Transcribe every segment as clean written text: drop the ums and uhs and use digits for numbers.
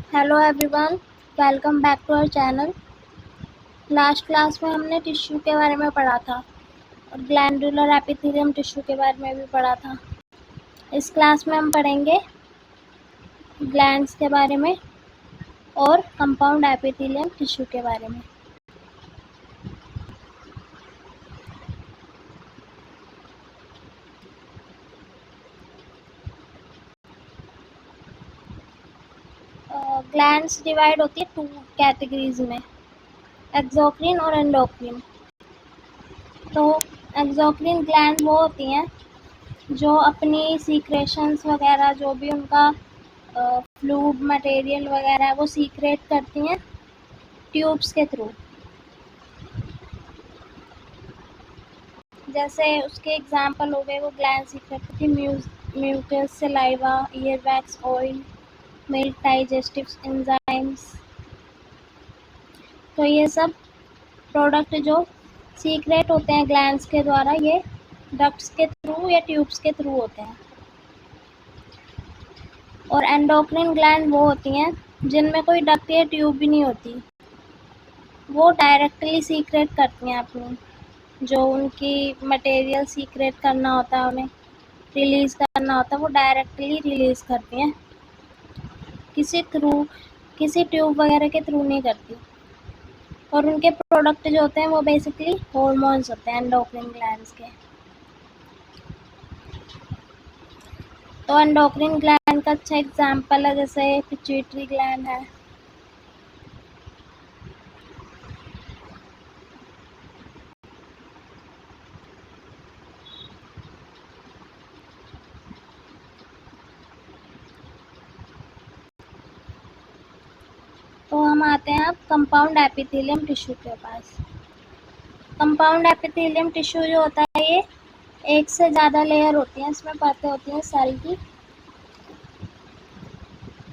Hello everyone, welcome back to our channel. Last class में हमने tissue के बारे में पढ़ा था और ग्लैंडुलर एपिथेलियम टिश्यू के बारे में भी पढ़ा था। इस क्लास में हम पढ़ेंगे ग्लैंड्स के बारे में और कंपाउंड एपिथेलियम टिश्यू के बारे में। ग्लैंड्स डिवाइड होती है 2 कैटेगरीज में, एक्सोक्रीन और एंडोक्रीन। तो एक्सोक्रीन ग्लैंड वो होती हैं जो अपनी सीक्रेशंस वगैरह, जो भी उनका फ्लूइड मटेरियल वगैरह है, वो सीक्रेट करती हैं ट्यूब्स के थ्रू। जैसे उसके एग्जाम्पल हो गए, वो ग्लैंड सीक्रेट करती mucus, saliva, ear wax oil, milk digestive enzymes. तो ये सब प्रोडक्ट जो सीक्रेट होते हैं ग्लैंड्स के द्वारा, ये डक्ट्स के थ्रू या ट्यूब्स के थ्रू होते हैं। और एंडोक्रिन ग्लैंड वो होती हैं जिनमें कोई डक्ट या ट्यूब भी नहीं होती, वो डायरेक्टली सीक्रेट करती हैं अपनी जो उनकी मटेरियल सीक्रेट करना होता है, उन्हें रिलीज़ करना होता है, वो डायरेक्टली रिलीज़ करती हैं, किसी ट्यूब वगैरह के थ्रू नहीं करती। और उनके प्रोडक्ट जो होते हैं वो बेसिकली हॉर्मोन्स होते हैं एंडोक्रिन ग्लैंड्स के। तो एंडोक्रिन ग्लैंड का अच्छा एग्जांपल है जैसे पिट्यूटरी ग्लैंड है। तो हम आते हैं अब कंपाउंड एपिथेलियम टिश्यू के पास। कंपाउंड एपिथेलियम टिश्यू जो होता है, ये एक से ज़्यादा लेयर होती हैं, इसमें परतें होती हैं सेल की।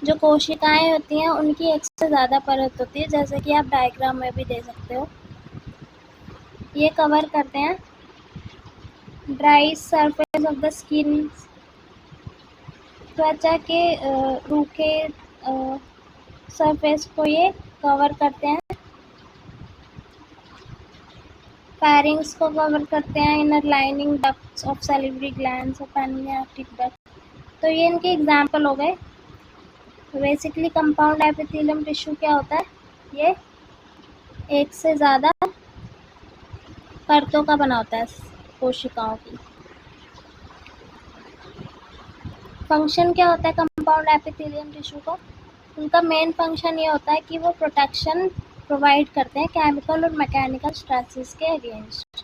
जो कोशिकाएं होती हैं उनकी एक से ज़्यादा परत होती है, जैसे कि आप डायग्राम में भी दे सकते हो। ये कवर करते हैं dry surface of the skin, त्वचा के रूखे सरफेस को ये कवर करते हैं। फेरिंग्स को कवर करते हैं, inner lining ducts of salivary glands और पैनक्रियाटिक डक्ट। तो ये इनके एग्जाम्पल हो गए। बेसिकली कंपाउंड एपिथेलियम टिश्यू क्या होता है, ये एक से ज़्यादा परतों का बना होता है कोशिकाओं की। फंक्शन क्या होता है कंपाउंड एपिथेलियम टिश्यू का? उनका मेन फंक्शन ये होता है कि वो प्रोटेक्शन प्रोवाइड करते हैं केमिकल और मैकेनिकल स्ट्रेसेस के अगेंस्ट।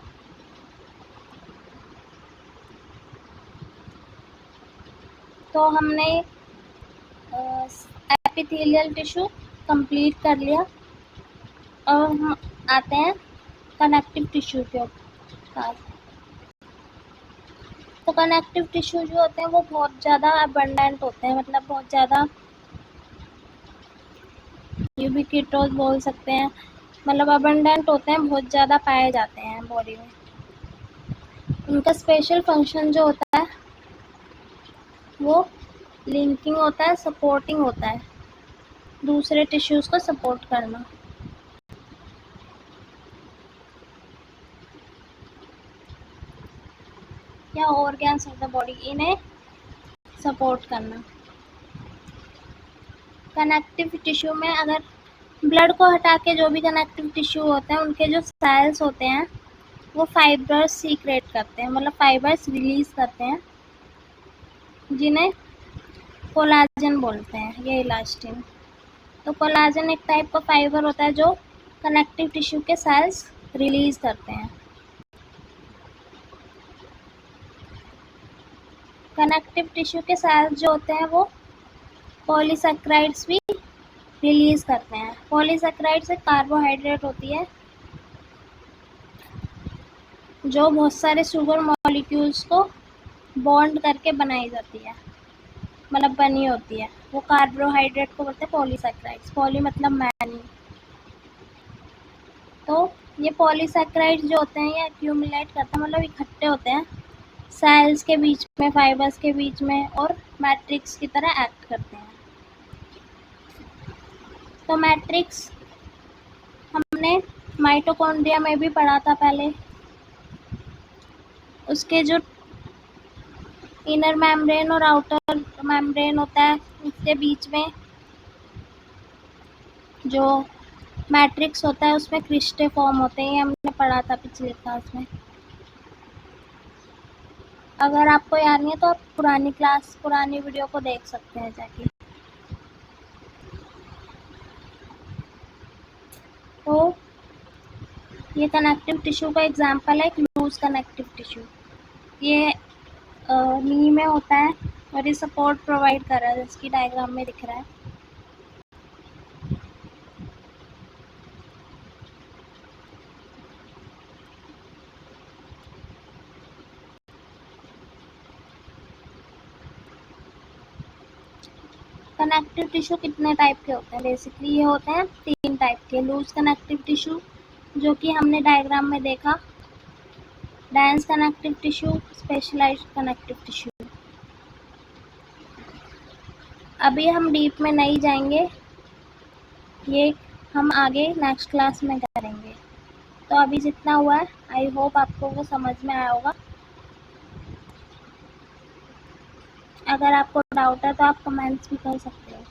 तो हमने एपिथेलियल टिश्यू कंप्लीट कर लिया और हम आते हैं कनेक्टिव टिश्यू के ऊपर। तो कनेक्टिव टिश्यू जो होते हैं वो बहुत ज़्यादा अबंडेंट होते हैं, मतलब बहुत ज़्यादा यूबिक्विटोस बोल सकते हैं, मतलब अबंडेंट होते हैं, बहुत ज़्यादा पाए जाते हैं बॉडी में। उनका स्पेशल फंक्शन जो होता है वो लिंकिंग होता है, सपोर्टिंग होता है, दूसरे टिश्यूज़ को सपोर्ट करना। या ऑर्गन्स ऑफ द बॉडी, इन्हें सपोर्ट करना। कनेक्टिव टिश्यू में अगर ब्लड को हटा के जो भी कनेक्टिव टिश्यू होते हैं, उनके जो सेल्स होते हैं वो फाइबर्स सीक्रेट करते हैं, मतलब फाइबर्स रिलीज करते हैं, जिन्हें कोलाजन बोलते हैं, ये इलास्टिन। तो कोलाजन एक टाइप का फाइबर होता है जो कनेक्टिव टिश्यू के सेल्स रिलीज करते हैं। कनेक्टिव टिश्यू के सेल्स जो होते हैं वो पॉलीसैकेराइड्स भी रिलीज करते हैं। पॉलीसैकेराइड्स एक कार्बोहाइड्रेट होती है जो बहुत सारे शुगर मॉलिक्यूल्स को बॉन्ड करके बनाई जाती है, मतलब बनी होती है। वो कार्बोहाइड्रेट को बोलते हैं पॉलीसैकेराइड्स। पॉली मतलब मैनी। तो ये पॉलीसैकेराइड्स जो होते हैं ये एक्यूमुलेट करते हैं, मतलब इकट्ठे होते हैं सेल्स के बीच में, फाइबर्स के बीच में, और मैट्रिक्स की तरह एक्ट करते हैं। तो मैट्रिक्स हमने माइटोकॉन्ड्रिया में भी पढ़ा था पहले। उसके जो इनर मेम्ब्रेन और आउटर मेम्ब्रेन होता है, उसके बीच में जो मैट्रिक्स होता है उसमें क्रिस्टे फॉर्म होते हैं, ये हमने पढ़ा था पिछले क्लास में। अगर आपको याद नहीं है तो आप पुरानी वीडियो को देख सकते हैं जाके। तो ये कनेक्टिव टिश्यू का एग्जांपल है, एक लूज कनेक्टिव टिश्यू। ये नी में होता है और ये सपोर्ट प्रोवाइड कर रहा है, जिसकी डायग्राम में दिख रहा है। कनेक्टिव टिश्यू कितने टाइप के होते हैं? बेसिकली ये होते हैं 3 टाइप के। लूज कनेक्टिव टिश्यू जो कि हमने डायग्राम में देखा, dense connective tissue, specialised connective tissue. अभी हम डीप में नहीं जाएंगे, ये हम आगे नेक्स्ट क्लास में करेंगे। तो अभी जितना हुआ है आई होप आपको वो समझ में आया होगा। अगर आपको डाउट है तो आप कमेंट्स भी कर सकते हो।